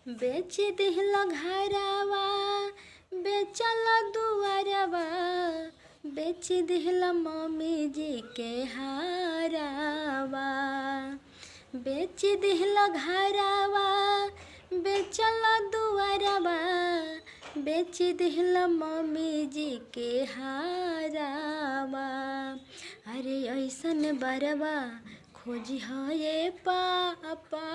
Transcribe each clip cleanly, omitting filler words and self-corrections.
बेच दिहल घरवा बेचल दुआरवा, बेच दिहल मम्मी जी के हारवा। बेच दिहल घरवा बेचल दुआरवा, बेच दिहल मम्मी जी के हारवा। अरे ऐसन बरवा खोजी ये पापा,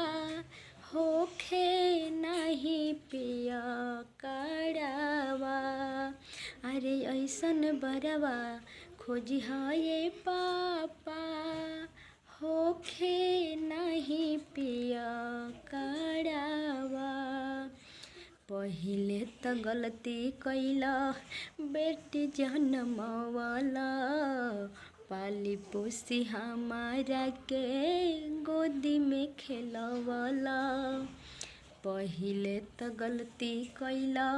होखे नहीं पिया करवा। अरे ऐसन बरवा खोजी ये पापा, होखे नहीं पिया करवा। पहिले त गलती कैला बेटी जनमवाला, पाली पोसी हमारा के गोदी में खेलवाला। पहिले त गलती कैला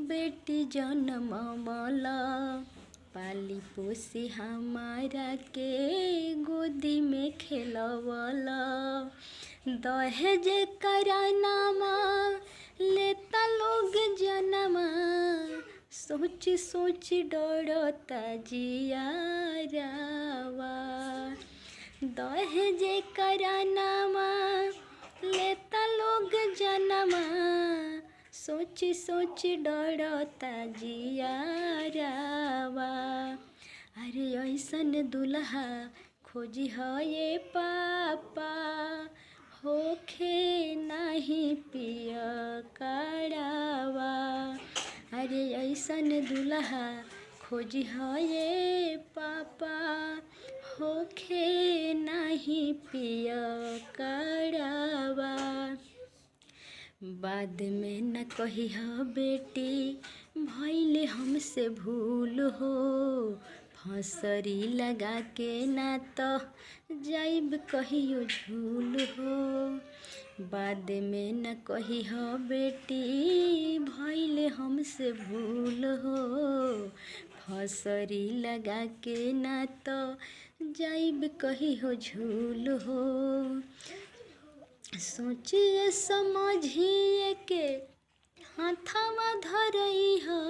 बेटी जनमवाला, पाली पोसी हमारा के गोदी में खेलवाला। दहेज करानामा लेता लोग जनमा, सोच सोच डरता जियारवा। दहेज करानामा लेता लोग जनमा, सोच सोच डरता जियारवा। अरे ऐसन दुल्हा खोजी ये पापा, होखे नहीं पिया करवा। अरे ऐसन दुल्हा खोजी ये पापा, होखे नहीं पिया करवा। बाद में न कही बेटी भइले हमसे भूल हो, फंसरी लगा के ना तो जाइब कहियो झूल हो। बाद में न कही बेटी भइले हमसे भूल हो, फंसरी लगा के ना तो जाइब कहियो झूल हो। सोचिए समझिए के हाथवा धरई हो,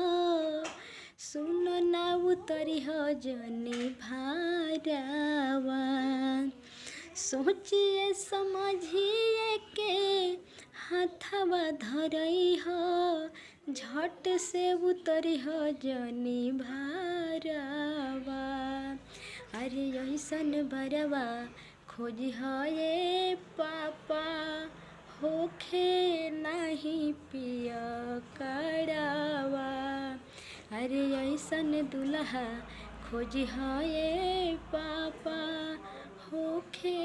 सुनो ना उतरी हो जनी भारवा। सोचिए समझिए के हाथवा धरई हो, झट से उतरी हो जनी भारवा। अरे ऐसन बरवा खोजी ये पापा, होखे नहीं पिया करवा। अरे ऐसन दुल्हा खोजी ये पापा, होखे